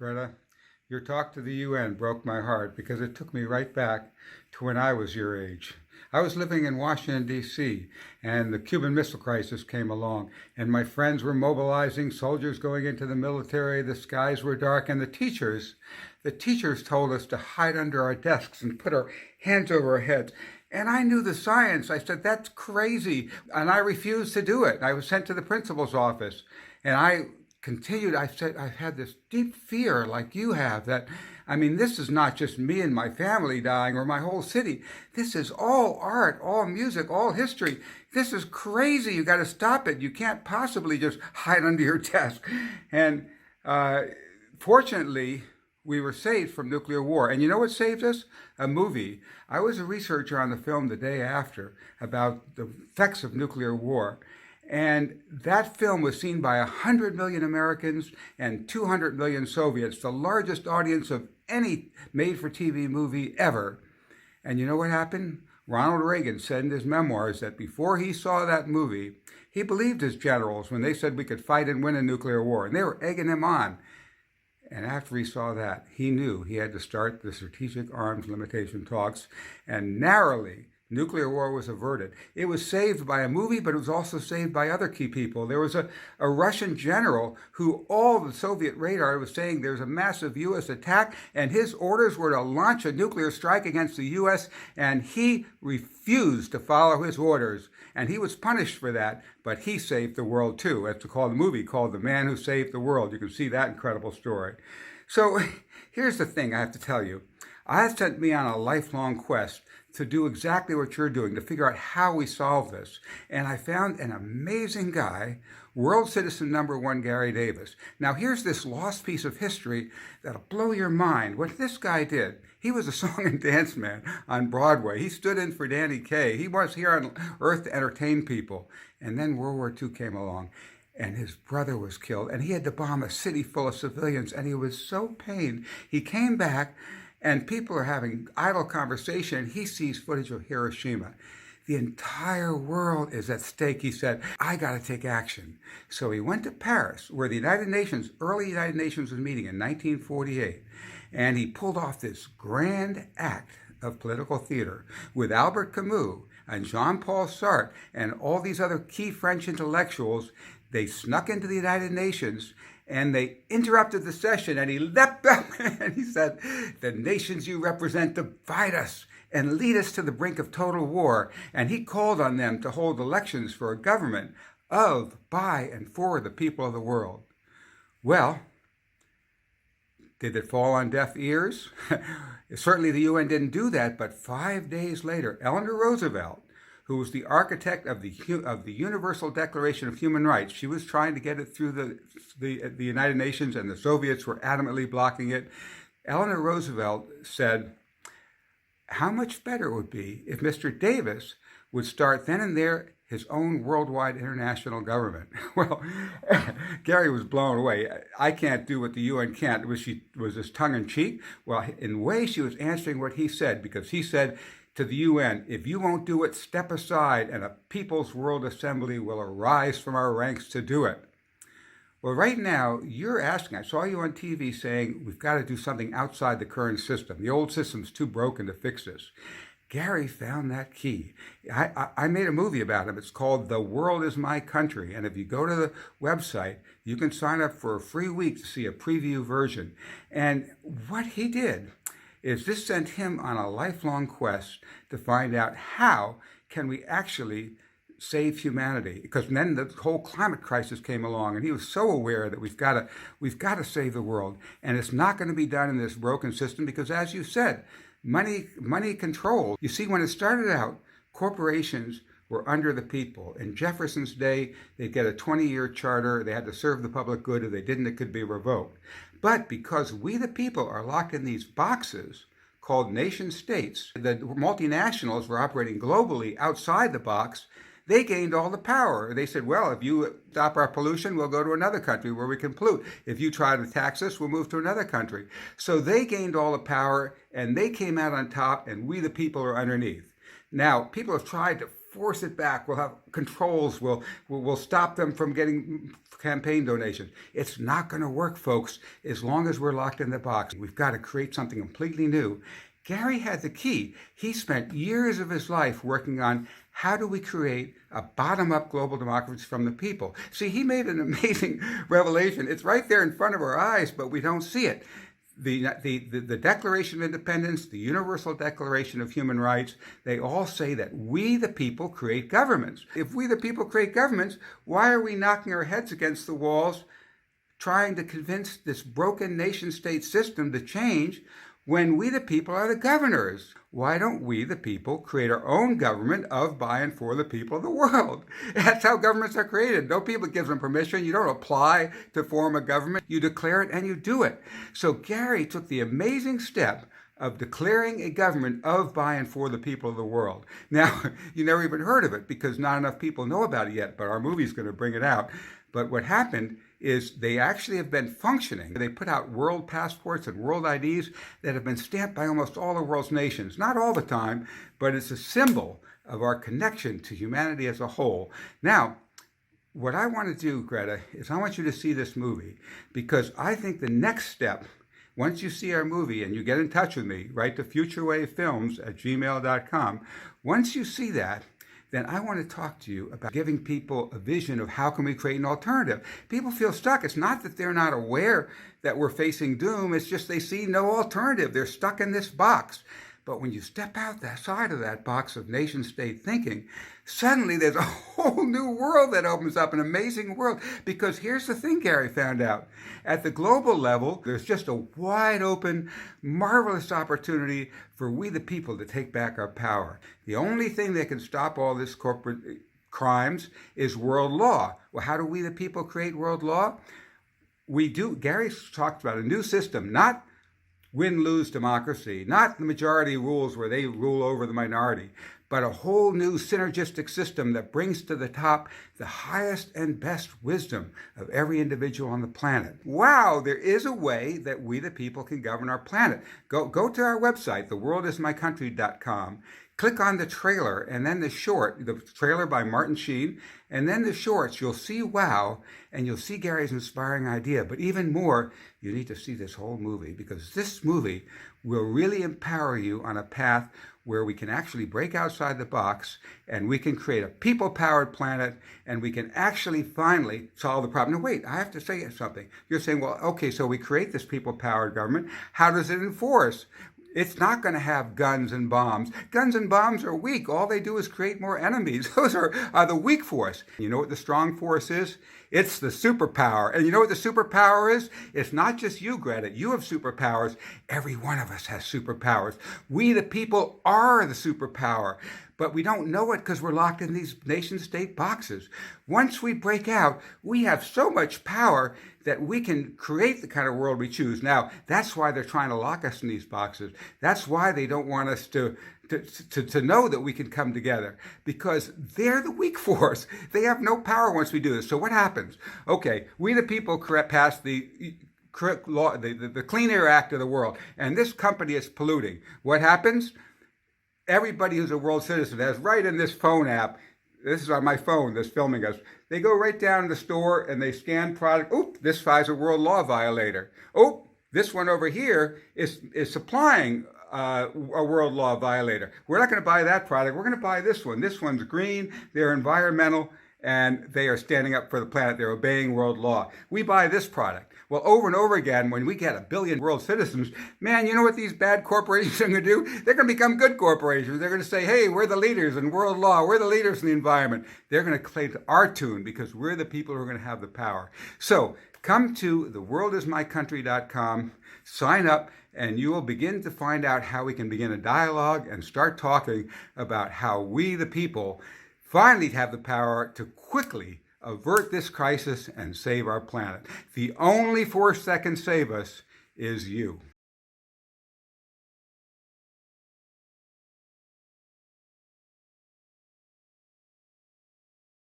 Greta, your talk to the UN broke my heart because it took me right back to when I was your age. I was living in Washington, D.C., and the Cuban Missile Crisis came along, and my friends were mobilizing, soldiers going into the military, the skies were dark, and the teachers told us to hide under our desks and put our hands over our heads. And I knew the science. I said, that's crazy. And I refused to do it. I was sent to the principal's office. And I continued. I said, I've had this deep fear like you have that, this is not just me and my family dying or my whole city. This is all art, all music, all history. This is crazy. You got to stop it. You can't possibly just hide under your desk. And fortunately, we were saved from nuclear war. And you know what saved us? A movie. I was a researcher on the film The Day After about the effects of nuclear war. And that film was seen by 100 million Americans and 200 million Soviets, the largest audience of any made-for-TV movie ever. And you know what happened? Ronald Reagan said in his memoirs that before he saw that movie, he believed his generals when they said we could fight and win a nuclear war. And they were egging him on. And after he saw that, he knew he had to start the strategic arms limitation talks, and narrowly, nuclear war was averted. It was saved by a movie, but it was also saved by other key people. There was a Russian general who all the Soviet radar was saying there's a massive U.S. attack, and his orders were to launch a nuclear strike against the U.S., and he refused to follow his orders. And he was punished for that, but he saved the world too. It's called a movie called The Man Who Saved the World. You can see that incredible story. So here's the thing I have to tell you. I sent me on a lifelong quest to do exactly what you're doing, to figure out how we solve this. And I found an amazing guy, world citizen #1, Gary Davis. Now here's this lost piece of history that'll blow your mind. What this guy did, he was a song and dance man on Broadway. He stood in for Danny Kaye. He was here on Earth to entertain people. And then World War II came along, and his brother was killed, and he had to bomb a city full of civilians, and he was so pained. He came back, and people are having idle conversation. He sees footage of Hiroshima. The entire world is at stake. He said, I got to take action. So he went to Paris, where the early United Nations was meeting in 1948. And he pulled off this grand act of political theater with Albert Camus and Jean-Paul Sartre and all these other key French intellectuals. They snuck into the United Nations and they interrupted the session, and he leapt up and he said, the nations you represent divide us and lead us to the brink of total war. And he called on them to hold elections for a government of, by, and for the people of the world. Well, did it fall on deaf ears? Certainly the UN didn't do that, but 5 days later, Eleanor Roosevelt, who was the architect of the Universal Declaration of Human Rights. She was trying to get it through the United Nations, and the Soviets were adamantly blocking it. Eleanor Roosevelt said, how much better it would be if Mr. Davis would start then and there his own worldwide international government. Well, Gary was blown away. I can't do what the UN can't. Was this tongue-in-cheek? Well, in a way, she was answering what he said, because he said, to the UN, if you won't do it, step aside, and a People's World Assembly will arise from our ranks to do it. Well, right now, you're asking, I saw you on TV saying, we've got to do something outside the current system. The old system's too broken to fix this. Gary found that key. I made a movie about him. It's called The World Is My Country. And if you go to the website, you can sign up for a free week to see a preview version. And what he did is this sent him on a lifelong quest to find out how can we actually save humanity. Because then the whole climate crisis came along, and he was so aware that we've got to save the world. And it's not going to be done in this broken system because, as you said, money controls. You see, when it started out, corporations were under the people. In Jefferson's day, they'd get a 20-year charter. They had to serve the public good. If they didn't, it could be revoked. But because we, the people, are locked in these boxes called nation states, the multinationals were operating globally outside the box, they gained all the power. They said, well, if you stop our pollution, we'll go to another country where we can pollute. If you try to tax us, we'll move to another country. So they gained all the power, and they came out on top, and we, the people, are underneath. Now, people have tried to force it back. We'll have controls. We'll stop them from getting campaign donations. It's not going to work, folks, as long as we're locked in the box. We've got to create something completely new. Gary had the key. He spent years of his life working on how do we create a bottom-up global democracy from the people. See, he made an amazing revelation. It's right there in front of our eyes, but we don't see it. The Declaration of Independence, the Universal Declaration of Human Rights, they all say that we, the people, create governments. If we, the people, create governments, why are we knocking our heads against the walls trying to convince this broken nation-state system to change when we, the people, are the governors? Why don't we, the people, create our own government of, by, and for the people of the world? That's how governments are created. No people gives them permission. You don't apply to form a government. You declare it and you do it. So Gary took the amazing step of declaring a government of, by, and for the people of the world. Now, you never even heard of it because not enough people know about it yet, but our movie's going to bring it out. But what happened is they actually have been functioning. They put out world passports and world IDs that have been stamped by almost all the world's nations. Not all the time, but it's a symbol of our connection to humanity as a whole. Now, what I want to do, Greta, is I want you to see this movie because I think the next step, once you see our movie and you get in touch with me, write to futurewavefilms@gmail.com. Once you see that, then I want to talk to you about giving people a vision of how can we create an alternative. People feel stuck. It's not that they're not aware that we're facing doom. It's just they see no alternative. They're stuck in this box. But when you step out that side of that box of nation-state thinking, suddenly there's a whole new world that opens up, an amazing world. Because here's the thing Gary found out. At the global level, there's just a wide open, marvelous opportunity for we the people to take back our power. The only thing that can stop all this corporate crimes is world law. Well, how do we the people create world law? We do. Gary talked about a new system, not win-lose democracy, not the majority rules where they rule over the minority, but a whole new synergistic system that brings to the top the highest and best wisdom of every individual on the planet. Wow, there is a way that we the people can govern our planet. Go to our website, theworldismycountry.com. Click on the trailer and then the short, the trailer by Martin Sheen, and then the shorts. You'll see wow, and you'll see Gary's inspiring idea. But even more, you need to see this whole movie because this movie will really empower you on a path where we can actually break outside the box and we can create a people-powered planet and we can actually finally solve the problem. Now, wait, I have to say something. You're saying, well, okay, so we create this people-powered government. How does it enforce? It's not going to have guns and bombs. Guns and bombs are weak. All they do is create more enemies. Those are the weak force. You know what the strong force is? It's the superpower. And you know what the superpower is? It's not just you, Greta. You have superpowers. Every one of us has superpowers. We, the people, are the superpower. But we don't know it because we're locked in these nation-state boxes. Once we break out, we have so much power that we can create the kind of world we choose. Now, that's why they're trying to lock us in these boxes. That's why they don't want us to know that we can come together, because they're the weak force. They have no power once we do this. So what happens? Okay, we the people pass the law, the Clean Air Act of the world, and this company is polluting. What happens? Everybody who's a world citizen has right in this phone app. This is on my phone that's filming us. They go right down to the store and they scan product. Oop, this guy's a world law violator. Oh, this one over here is supplying a world law violator. We're not going to buy that product. We're going to buy this one. This one's green. They're environmental and they are standing up for the planet. They're obeying world law. We buy this product. Well, over and over again, when we get 1 billion world citizens, man, you know what these bad corporations are going to do? They're going to become good corporations. They're going to say, hey, we're the leaders in world law. We're the leaders in the environment. They're going to play to our tune because we're the people who are going to have the power. So come to theworldismycountry.com, sign up, and you will begin to find out how we can begin a dialogue and start talking about how we, the people, finally have the power to quickly avert this crisis and save our planet. The only force that can save us is you.